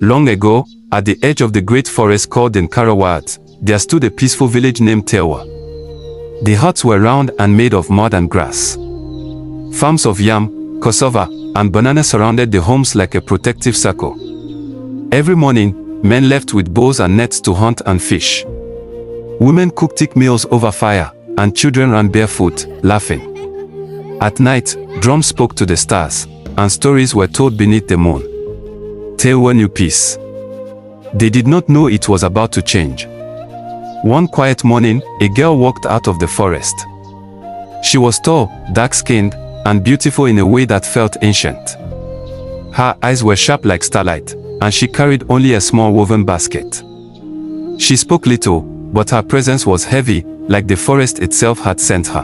Long ago, at the edge of the great forest called the Nkara Wilds, there stood a peaceful village named Tewa. The huts were round and made of mud and grass. Farms of yam, cassava, and banana surrounded the homes like a protective circle. Every morning, men left with bows and nets to hunt and fish. Women cooked thick meals over fire, and children ran barefoot, laughing. At night, drums spoke to the stars, and stories were told beneath the moon. Tewa knew peace. They did not know it was about to change. One quiet morning, a girl walked out of the forest. She was tall, dark-skinned, and beautiful in a way that felt ancient. Her eyes were sharp like starlight, and she carried only a small woven basket. She spoke little, but her presence was heavy, like the forest itself had sent her.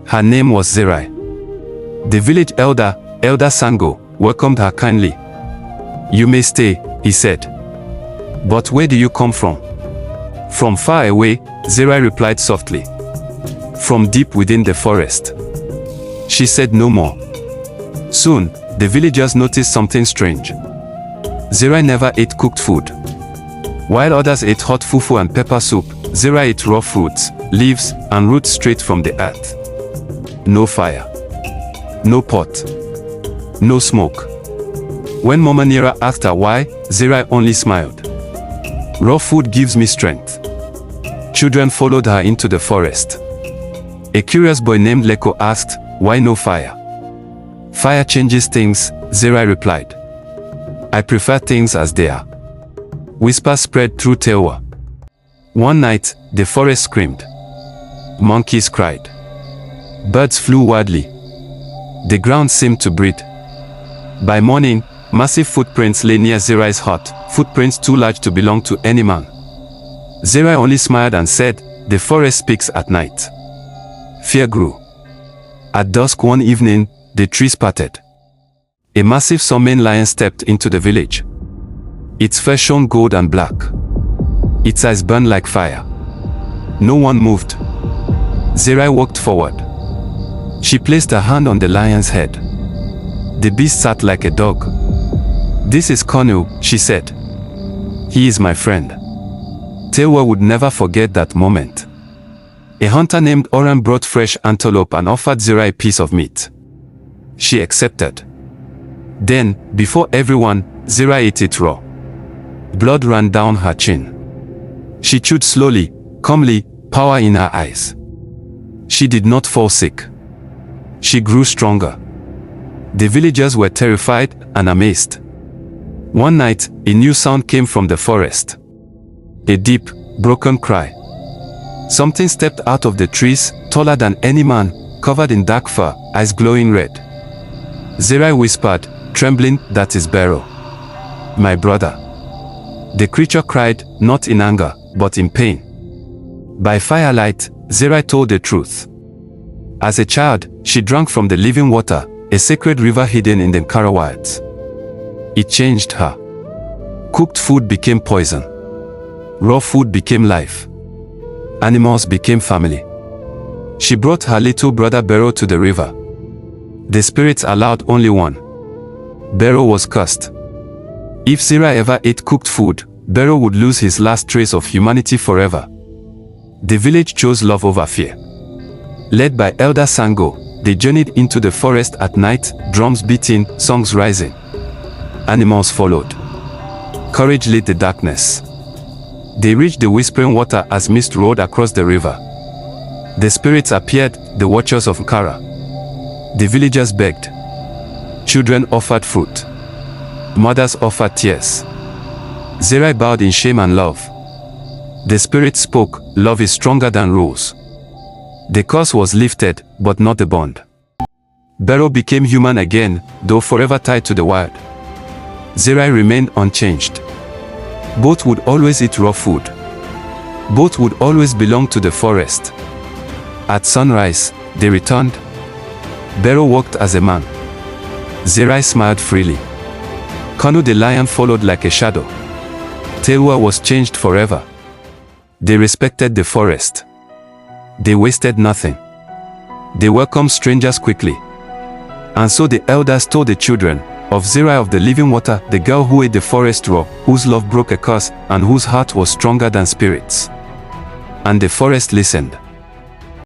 Her name was Zerai. The village elder, Elder Sango, welcomed her kindly. "You may stay," he said. "But where do you come from?" "From far away," Zerai replied softly. "From deep within the forest." She said no more. Soon, the villagers noticed something strange. Zerai never ate cooked food. While others ate hot fufu and pepper soup, Zerai ate raw fruits, leaves, and roots straight from the earth. No fire. No pot. No smoke. When Mama Nira asked her why, Zerai only smiled. "Raw food gives me strength." Children followed her into the forest. A curious boy named Leko asked, "Why no fire?" "Fire changes things," Zerai replied. "I prefer things as they are." Whispers spread through Tewa. One night, the forest screamed. Monkeys cried. Birds flew wildly. The ground seemed to breathe. By morning, massive footprints lay near Zerai's hut, footprints too large to belong to any man. Zerai only smiled and said, "The forest speaks at night." Fear grew. At dusk one evening, the trees parted. A massive Somen lion stepped into the village. Its fur shone gold and black. Its eyes burned like fire. No one moved. Zerai walked forward. She placed her hand on the lion's head. The beast sat like a dog. "This is Konu," she said. "He is my friend." Tewa would never forget that moment. A hunter named Oran brought fresh antelope and offered Zerai a piece of meat. She accepted. Then, before everyone, Zerai ate it raw. Blood ran down her chin. She chewed slowly, calmly, power in her eyes. She did not fall sick. She grew stronger. The villagers were terrified and amazed. One night, a new sound came from the forest. A deep, broken cry. Something stepped out of the trees, taller than any man, covered in dark fur, eyes glowing red. Zerai whispered, trembling, "That is Bero. My brother." The creature cried, not in anger, but in pain. By firelight, Zerai told the truth. As a child, she drank from the living water, a sacred river hidden in the Nkara Wilds. It changed her. Cooked food became poison. Raw food became life. Animals became family. She brought her little brother Bero to the river. The spirits allowed only one. Bero was cursed. If Zerai ever ate cooked food, Bero would lose his last trace of humanity forever. The village chose love over fear. Led by Elder Sango, they journeyed into the forest at night, drums beating, songs rising. Animals followed. Courage lit the darkness. They reached the whispering water as mist rolled across the river. The spirits appeared, the watchers of Nkara. The villagers begged. Children offered fruit. Mothers offered tears. Zerai bowed in shame and love. The spirit spoke, "Love is stronger than rules." The curse was lifted, but not the bond. Bero became human again, though forever tied to the wild. Zerai remained unchanged. Both would always eat raw food. Both would always belong to the forest. At sunrise, they returned. Bero walked as a man. Zerai smiled freely. Kanu the lion followed like a shadow. Tewa was changed forever. They respected the forest. They wasted nothing. They welcomed strangers quickly. And so the elders told the children, Of Zerai of the living water, the girl who ate the forest raw, whose love broke a curse, and whose heart was stronger than spirits. And the forest listened.